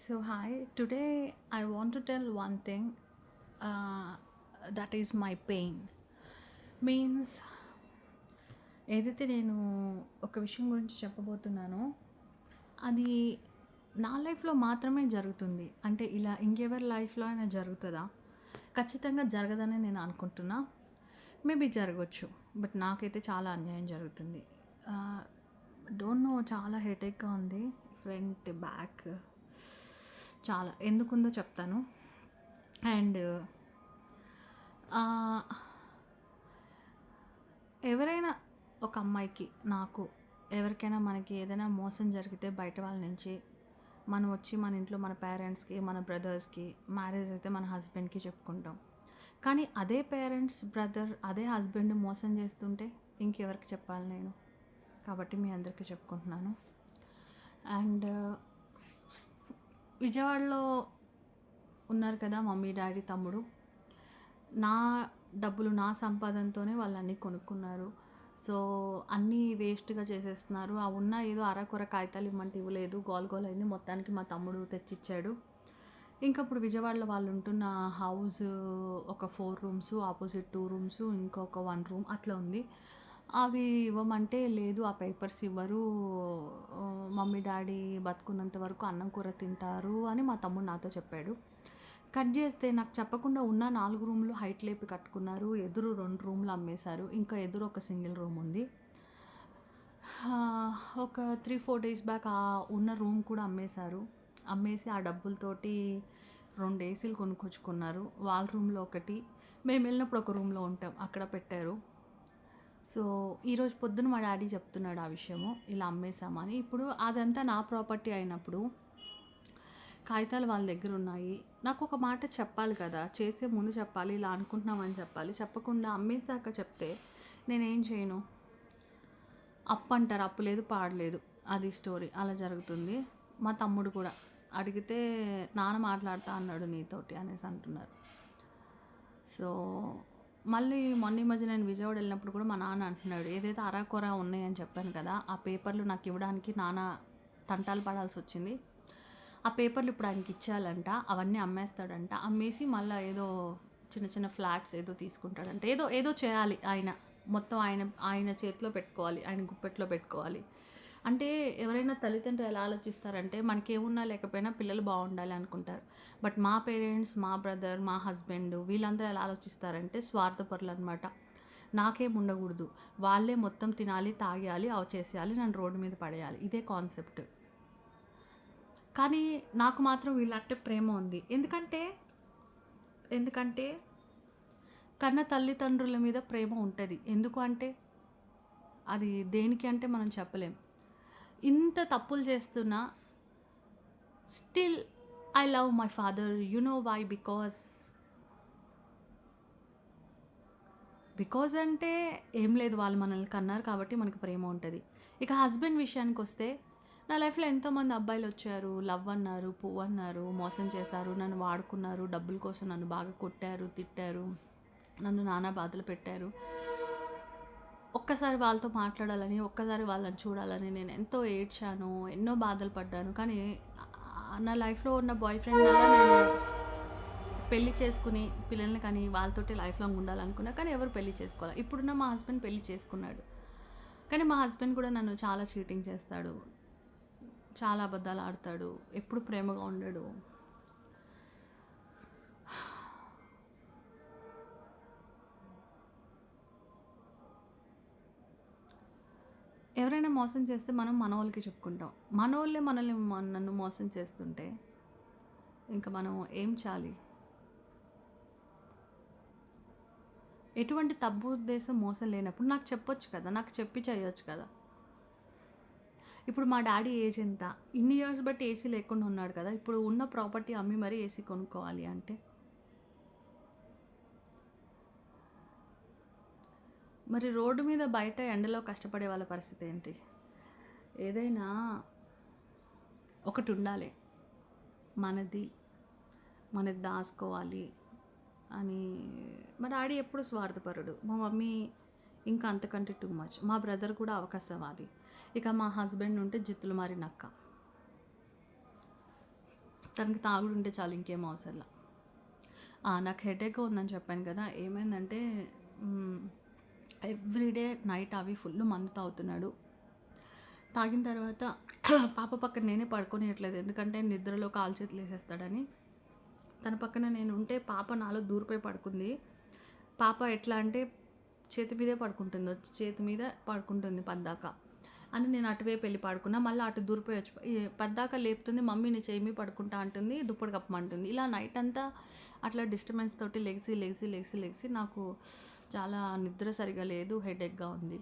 So, hi, today I want to tell one thing uh, that is my pain. Means ఏదైతే నేను ఒక విషయం గురించి చెప్పబోతున్నానో అది నా లైఫ్‌లో మాత్రమే జరుగుతుంది. అంటే ఇలా ఇంకెవరి లైఫ్‌లో అయినా జరుగుతదా? ఖచ్చితంగా జరగదనే నేను అనుకుంటున్నా. మేబీ జరగొచ్చు. బట్ నాకైతే చాలా అన్యాయం జరుగుతుంది. ఆహ్, డోంట్ నో, చాలా హెడేక్‌గా ఉంది. ఫ్రంట్, బ్యాక్ చాలా. ఎందుకుందో చెప్తాను. అండ్ ఆహ్, ఎవరైనా ఒక అమ్మాయికి, నాకు, ఎవరికైనా మనకి ఏదైనా మోసం జరిగితే బయట వాళ్ళ నుంచి, మనం వచ్చి మన ఇంట్లో మన పేరెంట్స్‌కి, మన బ్రదర్స్‌కి, మ్యారేజ్ అయితే మన హస్బెండ్‌కి చెప్పుకుంటాం. కానీ అదే పేరెంట్స్, బ్రదర్, అదే హస్బెండ్ మోసం చేస్తుంటే ఇంకెవరికి చెప్పాలి నేను? కాబట్టి మీ అందరికీ చెప్పుకుంటున్నాను. అండ్ విజయవాడలో ఉన్నారు కదా మమ్మీ, డాడీ, తమ్ముడు. నా డబ్బులు, నా సంపాదనతోనే వాళ్ళన్నీ కొనుక్కున్నారు. సో, అన్నీ వేస్ట్‌గా చేసేస్తున్నారు. ఆ ఉన్న ఏదో అరకొర కాగితాలు ఇమ్మంటే ఇవ్వలేదు. గోల గోల అయింది. మొత్తానికి మా తమ్ముడు తెచ్చిచ్చాడు. ఇంకప్పుడు విజయవాడలో వాళ్ళుంటున్న హౌస్ ఒక 4 రూమ్స్, ఆపోజిట్ 2 రూమ్స్, ఇంకొక 1 రూమ్ అట్లా ఉంది. అవి ఇవ్వమంటే లేదు, ఆ పేపర్స్ ఇవ్వరు. మమ్మీ, డాడీ బతుకున్నంత వరకు అన్నం, కూర తింటారు అని మా తమ్ముడు నాతో చెప్పాడు. కట్ చేస్తే నాకు చెప్పకుండా ఉన్న 4 రూమ్‌లు హైట్ లేపి కట్టుకున్నారు. ఎదురు 2 రూమ్‌లు అమ్మేశారు. ఇంకా ఎదురు ఒక సింగిల్ రూమ్ ఉంది. ఒక 3, 4 డేస్ బ్యాక్ ఆ ఉన్న రూమ్ కూడా అమ్మేశారు. అమ్మేసి ఆ డబ్బులతోటి 2 ఏసీలు కొనుక్కొచ్చుకున్నారు. వాళ్ళ రూమ్‌లో ఒకటి, మేమెళ్ళినప్పుడు ఒక రూమ్‌లో ఉంటాం, అక్కడ పెట్టారు. సో, ఈరోజు పొద్దున మా డాడీ చెప్తున్నాడు ఆ విషయము. ఇలా అమ్మేశామని. ఇప్పుడు అదంతా నా ప్రాపర్టీ అయినప్పుడు కాగితాలు వాళ్ళ దగ్గరున్నాయి. నాకొక మాట చెప్పాలి కదా! చేసే ముందు చెప్పాలి. ఇలా అనుకుంటున్నామని చెప్పాలి. చెప్పకుండా అమ్మేశాక చెప్తే నేనేం చేయను? అప్పంటారు. అప్పు లేదు, పాడు లేదు. అది స్టోరీ. అలా జరుగుతుంది. మా తమ్ముడు కూడా అడిగితే నాన్న మాట్లాడతా అన్నాడు నీతోటి అనేసి అంటున్నారు. సో, మళ్ళీ మొన్న ఈ మధ్య నేను విజయవాడ వెళ్ళినప్పుడు కూడా మా నాన్న అంటున్నాడు, ఏదైతే అరాకొర ఉన్నాయని చెప్పాను కదా! ఆ పేపర్లు నాకు ఇవ్వడానికి నాన్న తంటాలు పడాల్సొచ్చింది. ఆ పేపర్లు ఇప్పుడు ఆయనకి ఇచ్చేయాలంట. అవన్నీ అమ్మేస్తాడంట. అమ్మేసి మళ్ళా ఏదో చిన్న చిన్న ఫ్లాట్స్ ఏదో తీసుకుంటాడంట. ఏదో ఏదో చేయాలి ఆయన. మొత్తం ఆయన ఆయన చేతిలో పెట్టుకోవాలి. ఆయన గుప్పెట్లో పెట్టుకోవాలి. అంటే ఎవరైనా తల్లిదండ్రులు ఎలా ఆలోచిస్తారంటే మనకేమున్నా లేకపోయినా పిల్లలు బాగుండాలి అనుకుంటారు. బట్ మా పేరెంట్స్, మా బ్రదర్, మా హస్బెండ్ వీళ్ళందరూ ఎలా ఆలోచిస్తారంటే స్వార్థపరులనమాట. నాకేం ఉండకూడదు. వాళ్ళే మొత్తం తినాలి, తాగేయాలి, అవి చేసేయాలి, నన్ను రోడ్డు మీద పడేయాలి. ఇదే కాన్సెప్ట్. కానీ నాకు మాత్రం వీళ్ళంటే ప్రేమ ఉంది. ఎందుకంటే కన్న తల్లిదండ్రుల మీద ప్రేమ ఉంటది. ఎందుకు అంటే అది దేనికి అంటే మనం చెప్పలేం. ఇంత తప్పులు చేస్తున్నా still I love my father. You know why? Because అంటే ఏం లేదు, వాళ్ళు మనల్ని కన్నారు కాబట్టి మనకు ప్రేమ ఉంటది. ఇక హస్బెండ్ విషయానికొస్తే నా లైఫ్‌లో ఎంతోమంది అబ్బాయిలొచ్చారు. లవ్ అన్నారు, పువ్వన్నారు, మోసం చేశారు, నన్ను వాడుకున్నారు, డబ్బుల కోసం నన్ను బాగా కొట్టారు, తిట్టారు, నన్ను నానా బాధలు పెట్టారు. ఒక్కసారి వాళ్ళతో మాట్లాడాలని, ఒక్కసారి వాళ్ళని చూడాలని నేను ఎంతో ఏడ్చాను, ఎన్నో బాధలు పడ్డాను. కానీ నా లైఫ్‌లో ఉన్న బాయ్ ఫ్రెండ్ వల్ల నేను పెళ్లి చేసుకుని, పిల్లల్ని కని వాళ్ళతోటి లైఫ్ లాంగ్ ఉండాలనుకున్నా. కానీ ఎవరు పెళ్లి చేసుకోలే. ఇప్పుడున్న మా హస్బెండ్ పెళ్లి చేసుకున్నాడు. కానీ మా హస్బెండ్ కూడా నన్ను చాలా చీటింగ్ చేస్తాడు. చాలా అబద్ధాలు ఆడతాడు. ఎప్పుడు ప్రేమగా ఉండడు. ఎవరైనా మోసం చేస్తే మనం మనోళ్ళకి చెప్పుకుంటాం. మనోళ్ళే మనల్ని నన్ను మోసం చేస్తుంటే ఇంక మనం ఏం చేయాలి? ఎటువంటి తప్పు ఉద్దేశం, మోసం లేనప్పుడు నాకు చెప్పొచ్చు కదా! నాకు చెప్పి చేయొచ్చు కదా! ఇప్పుడు మా డాడీ ఏజ్ ఎంత? ఇన్ని ఇయర్స్ బట్టి ఏసీ లేకుండా ఉన్నాడు కదా! ఇప్పుడు ఉన్న ప్రాపర్టీ అమ్మి మరీ ఏసీ కొనుక్కోవాలి అంటే, మరి రోడ్డు మీద బయట ఎండలో కష్టపడే వాళ్ళ పరిస్థితి ఏంటి? ఏదైనా ఒకటి ఉండాలి. మనది, మనది దాసుకోవాలి అని. మా డాడీ ఎప్పుడు స్వార్థపరుడు. మా మమ్మీ ఇంకా అంతకంటే టూ మచ్. మా బ్రదర్ కూడా అవకాశవాది. ఇక మా హస్బెండ్ ఉంటే జిత్తులు మారి నక్క. తనకి తాగుడు ఉంటే చాలు, ఇంకేం అవసరంలా. నాకు హెడేక్ ఉందని చెప్పాను కదా! ఏమైందంటే ఎవ్రీడే నైట్ అవి ఫుల్ మందు తాగుతున్నాడు. తాగిన తర్వాత పాప పక్కన నేనే పడుకోనియట్లేదు. ఎందుకంటే నిద్రలో కాలు చేతులు వేసేస్తాడని. తన పక్కన నేను ఉంటే పాప నాలో దూరిపోయి పడుకుంది. పాప ఎట్లా అంటే చేతి మీదే పడుకుంటుంది. వచ్చి చేతి మీద పడుకుంటుంది పద్దాక. అని నేను అటువైపు వెళ్ళి పడుకున్నా. మళ్ళీ అటు దూరిపోయి వచ్చి పద్దాక లేపుతుంది. మమ్మీ నీ చెయ్యి మీద పడుకుంటా అంటుంది. దుప్పటి కప్పమంటుంది. ఇలా నైట్ అంతా అట్లా డిస్టర్బెన్స్ తోటి లెగిసి నాకు చాలా నిద్ర సరిగా లేదు. హెడేక్‌గా ఉంది.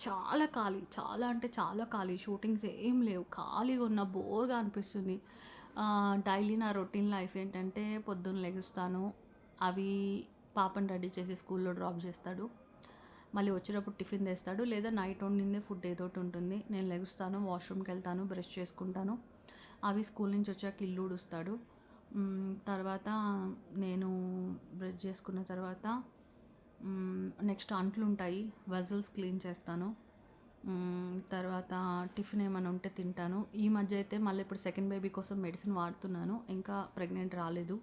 చాలా ఖాళీ. చాలా అంటే చాలా ఖాళీ. షూటింగ్స్ ఏం లేవు. ఖాళీగా ఉన్న బోర్‌గా అనిపిస్తుంది. డైలీ నా రొటీన్ లైఫ్ ఏంటంటే పొద్దున్న లెగుస్తాను. అవి పాపని రెడీ చేసి స్కూల్‌లో డ్రాప్ చేస్తాడు. మళ్ళీ వచ్చేటప్పుడు టిఫిన్ తెస్తాడు. లేదా నైట్ వండిందే ఫుడ్ ఏదో ఒకటి ఉంటుంది. నేను లెగుస్తాను, వాష్‌రూమ్‌కి వెళ్తాను, బ్రష్ చేసుకుంటాను. అవి స్కూల్ నుంచి వచ్చాక ఇల్లు ఊడుస్తాడు. తర్వాత నేను బ్రష్ చేసుకున్న తర్వాత నెక్స్ట్ అంట్లుంటాయి. వెజల్స్ క్లీన్ చేస్తాను. తర్వాత టిఫిన్ ఏమైనా ఉంటే తింటాను. ఈ మధ్య అయితే మళ్ళీ ఇప్పుడు సెకండ్ బేబీ కోసం మెడిసిన్ వాడుతున్నాను. ఇంకా ప్రెగ్నెంట్ రాలేదు.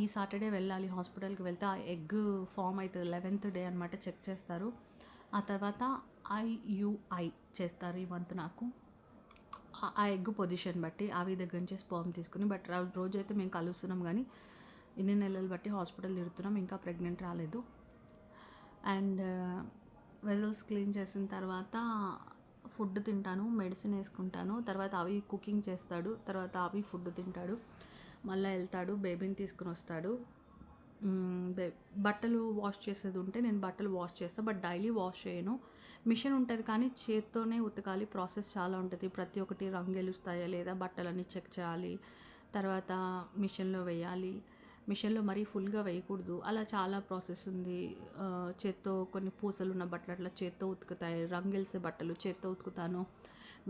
ఈ సాటర్డే వెళ్ళాలి హాస్పిటల్‌కి. వెళ్తే ఆ ఎగ్ ఫార్మ్ అవుతుంది 11th డే అనమాట, చెక్ చేస్తారు. ఆ తర్వాత ఐయుఐ చేస్తారు ఈ మంత్ నాకు. ఆ ఎగ్ పొజిషన్ బట్టి ఆవి దగ్గర నుంచి స్పర్మ్ తీసుకుని. బట్ రోజైతే మేము కలుస్తున్నాం కానీ ఇన్ని నెలలు బట్టి హాస్పిటల్ తిరుగుతున్నాం. ఇంకా ప్రెగ్నెంట్ రాలేదు. అండ్ వెజల్స్ క్లీన్ చేసిన తర్వాత ఫుడ్ తింటాను, మెడిసిన్ వేసుకుంటాను. తర్వాత అవి కుకింగ్ చేస్తాడు. తర్వాత అవి ఫుడ్ తింటాడు. మళ్ళీ వెళ్తాడు, బేబీని తీసుకుని వస్తాడు. బట్టలు వాష్ చేసేది ఉంటే నేను బట్టలు వాష్ చేస్తాను. బట్ డైలీ వాష్ చేయను. మిషన్ ఉంటుంది కానీ చేత్తోనే ఉతకాలి. ప్రాసెస్ చాలా ఉంటుంది. ప్రతి ఒక్కటి రంగు గెలుస్తాయా లేదా బట్టలన్నీ చెక్ చేయాలి. తర్వాత మిషన్లో వేయాలి. మిషన్లో మరీ ఫుల్గా వేయకూడదు. అలా చాలా ప్రాసెస్ ఉంది. చేత్తో కొన్ని పూసలు ఉన్న బట్టలు అట్లా చేత్తో ఉతుకుతాయి. రంగెలిసే బట్టలు చేత్తో ఉతుకుతాను.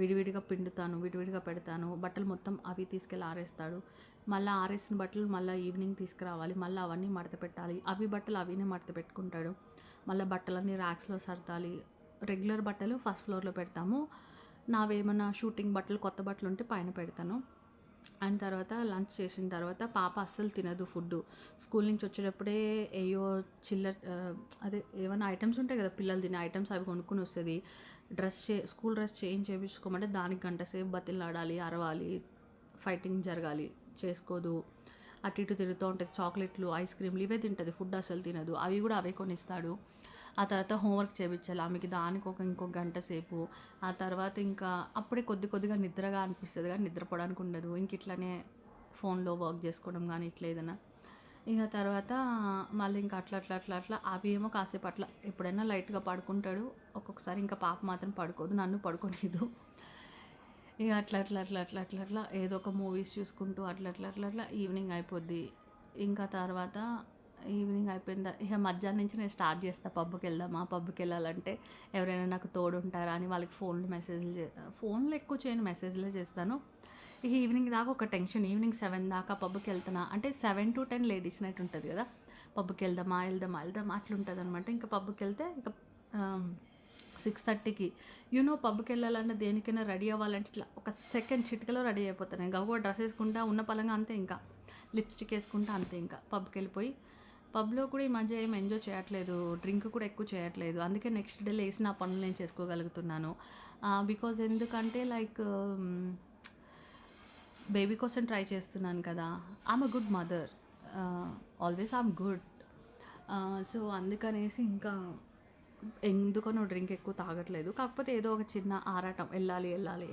విడివిడిగా పిండుతాను, విడివిడిగా పెడతాను. బట్టలు మొత్తం అవి తీసుకెళ్ళి ఆరేస్తాడు. మళ్ళీ ఆరేసిన బట్టలు మళ్ళీ ఈవినింగ్ తీసుకురావాలి. మళ్ళీ అవన్నీ మడత పెట్టాలి. అవి బట్టలు అవినే మడత పెట్టుకుంటాడు. మళ్ళీ బట్టలన్నీ ర్యాక్స్లో సర్దాలి. రెగ్యులర్ బట్టలు ఫస్ట్ ఫ్లోర్లో పెడతాము. నావేమన్నా షూటింగ్ బట్టలు కొత్త బట్టలు ఉంటే పైన పెడతాను. అండ్ తర్వాత లంచ్ చేసిన తర్వాత పాప అస్సలు తినదు ఫుడ్డు. స్కూల్ నుంచి వచ్చేటప్పుడే ఏయో చిల్లర అదే ఏమైనా ఐటమ్స్ ఉంటాయి కదా పిల్లలు తినే ఐటమ్స్, అవి కొనుక్కొని వస్తుంది. స్కూల్ డ్రెస్ చేంజ్ చేయించుకోమంటే దానికి గంట సేపు బతిలాడాలి, అరవాలి, ఫైటింగ్ జరగాలి. చేసుకోదు. అటు ఇటు తిరుగుతూ ఉంటుంది. చాక్లెట్లు, ఐస్ క్రీమ్లు ఇవే తింటుంది. ఫుడ్ అసలు తినదు. అవి కూడా అవే కొనిస్తాడు. ఆ తర్వాత హోంవర్క్ చేయించాలి ఆమెకి. దానికి ఇంకో గంట సేపు. ఆ తర్వాత ఇంకా అప్పుడే కొద్దిగా నిద్రగా అనిపిస్తుంది కానీ నిద్రపోవడానికి ఉండదు. ఇంక ఇట్లనే ఫోన్లో వర్క్ చేసుకోవడం కానీ ఇట్లా ఏదైనా. ఇక తర్వాత మళ్ళీ ఇంకా అట్లా అవి ఏమో కాసేపు అట్లా ఎప్పుడైనా లైట్గా పడుకుంటాడు. ఒక్కొక్కసారి ఇంకా పాప మాత్రం పడుకోదు, నన్ను పడుకోలేదు. ఇక అట్లా ఏదో ఒక మూవీస్ చూసుకుంటూ అట్లా ఈవినింగ్ అయిపోద్ది. ఇంకా తర్వాత ఈవినింగ్ అయిపోయింది. ఇక మధ్యాహ్నం నుంచి నేను స్టార్ట్ చేస్తాను, పబ్కి వెళ్దామా, పబ్కి వెళ్ళాలంటే ఎవరైనా నాకు తోడు ఉంటారా అని వాళ్ళకి ఫోన్లో ఎక్కువ చేయను, మెసేజ్లే చేస్తాను. ఇక ఈవినింగ్ దాకా ఒక టెన్షన్. ఈవినింగ్ 7 దాకా పబ్కి వెళ్తున్నా అంటే 7 to 10 లేడీస్ నైట్ ఉంటుంది కదా, పబ్కి వెళ్దామా అట్లుంటుంది అనమాట. ఇంకా పబ్కి వెళ్తే ఇంకా 6:30కి పబ్కి వెళ్ళాలన్నా దేనికైనా రెడీ అవ్వాలంటే ఇట్లా ఒక సెకండ్ చిటికలో రెడీ అయిపోతాను. నేను గవ్వ డ్రెస్ వేసుకుంటా ఉన్న పలంగా అంతే, ఇంకా లిప్స్టిక్ వేసుకుంటా అంతే. ఇంకా పబ్కి వెళ్ళిపోయి పబ్లో కూడా ఈ మధ్య ఏం ఎంజాయ్ చేయట్లేదు, డ్రింక్ కూడా ఎక్కువ చేయట్లేదు. అందుకే నెక్స్ట్ డే లేసి నా పనులు నేను చేసుకోగలుగుతున్నాను. బికాజ్ ఎందుకంటే లైక్ బేబీ కోసం ట్రై చేస్తున్నాను కదా. I'm a good mother, always I'm good. So అందుకనేసి ఇంకా ఎందుకనో డ్రింక్ ఎక్కువ తాగట్లేదు. కాకపోతే ఏదో ఒక చిన్న ఆరాటం, వెళ్ళాలి.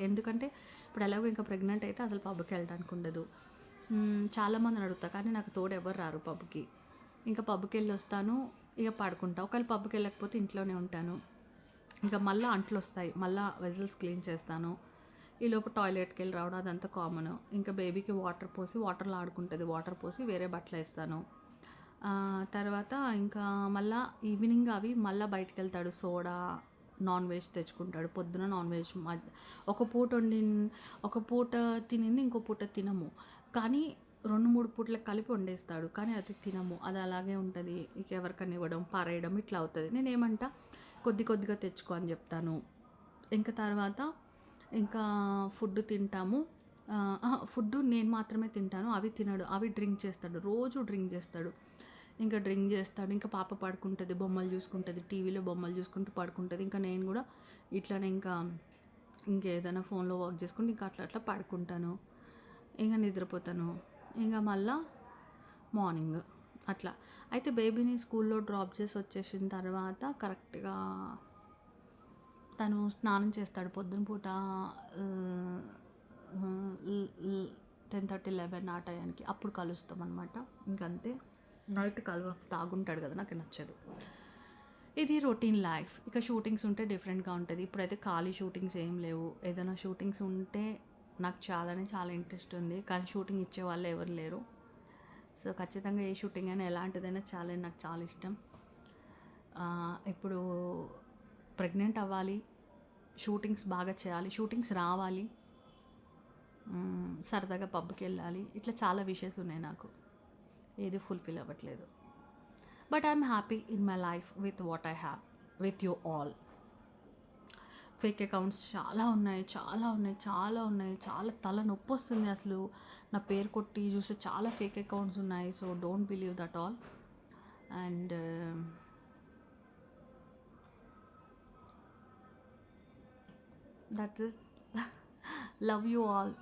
ఎందుకంటే ఇప్పుడు ఎలాగో ఇంకా ప్రెగ్నెంట్ అయితే అసలు పబ్కి వెళ్ళడానికి ఉండదు. చాలామందిని అడుగుతా కానీ నాకు తోడు ఎవరు రారు పబ్కి. ఇంకా పబ్కి వెళ్ళి వస్తాను, ఇక పడుకుంటా. ఒకవేళ పబ్కి వెళ్ళకపోతే ఇంట్లోనే ఉంటాను. ఇంకా మళ్ళీ అంట్లు వస్తాయి, మళ్ళీ వెజల్స్ క్లీన్ చేస్తాను. ఈలోపు టాయిలెట్కి వెళ్ళి రావడం అదంతా కామన్. ఇంకా బేబీకి వాటర్ పోసి వాటర్లో ఆడుకుంటుంది, వాటర్ పోసి వేరే బట్టలు వేస్తాను. తర్వాత ఇంకా మళ్ళీ ఈవినింగ్ అవి మళ్ళీ బయటకు వెళ్తాడు. సోడా, నాన్ వెజ్ తెచ్చుకుంటాడు. పొద్దున నాన్ వెజ్ ఒక పూట తినింది ఇంకో పూట తినము, కానీ 2-3 పూటలకు కలిపి వండేస్తాడు. కానీ అది తినము, అది అలాగే ఉంటుంది. ఇక ఎవరికన్నా ఇవ్వడం, పారేయడం ఇట్లా అవుతుంది. నేనేమంటా కొద్దిగా తెచ్చుకో అని చెప్తాను. ఇంకా తర్వాత ఇంకా ఫుడ్ తింటాము. ఫుడ్డు నేను మాత్రమే తింటాను. అవి తినడు. అవి డ్రింక్ చేస్తాడు. రోజు డ్రింక్ చేస్తాడు. ఇంకా డ్రింక్ చేస్తాడు. ఇంకా పాప పడుకుంటది. బొమ్మలు చూసుకుంటది. టీవీలో బొమ్మలు చూసుకుంటూ పడుకుంటది. ఇంకా నేను గూడా ఇట్లనే ఇంకేదైనా ఫోన్‌లో వర్క్ చేసుకుంటూ ఇంకా అట్లా అట్లా పడుకుంటాను. ఇంక నిద్రపోతాను. ఇంక మళ్ళా మార్నింగ్ అట్లా. అయితే బేబీని స్కూల్‌లో డ్రాప్ చేసి వచ్చేసిన తర్వాత కరెక్ట్‌గా తను స్నానం చేస్తాడు పొద్దున పూట. ఆహ్, ల్ ల్ 10:30, 11 ఆ టయానికి అప్పుడు కలుస్తామనమాట. ఇంకంతే. నైట్ తాగుంటాడు కదా! నాకు నచ్చదు. ఇది రొటీన్ లైఫ్. ఇక షూటింగ్స్ ఉంటే డిఫరెంట్‌గా ఉంటది. ఇప్పుడైతే ఖాళీ షూటింగ్స్ ఏం లేవు. ఏదైనా షూటింగ్స్ ఉంటే నాకు చాలా ఇంట్రెస్ట్ ఉంది. కానీ షూటింగ్ ఇచ్చేవాళ్ళు ఎవరు లేరు. సో, ఖచ్చితంగా ఏ షూటింగ్ అయినా ఎలాంటిదైనా నాకు చాలా ఇష్టం. ఇప్పుడు ప్రెగ్నెంట్ అవ్వాలి. షూటింగ్స్ బాగా చేయాలి. షూటింగ్స్ రావాలి. సరదాగా పబ్‌కెళ్ళాలి. ఇట్లా చాలా విషెస్ ఉన్నాయి నాకు. ఏది ఫుల్‌ఫిల్ అవ్వట్లేదు. But I'm happy in my life with what I have with you all. Fake accounts చాలా ఉన్నాయి. చాలా తలనొప్పొస్తుంది అసలు. నా పేరు కొట్టి చూస్తే చాలా ఫేక్ అకౌంట్స్ ఉన్నాయి. So, don't believe that all. And that's it. Love you all.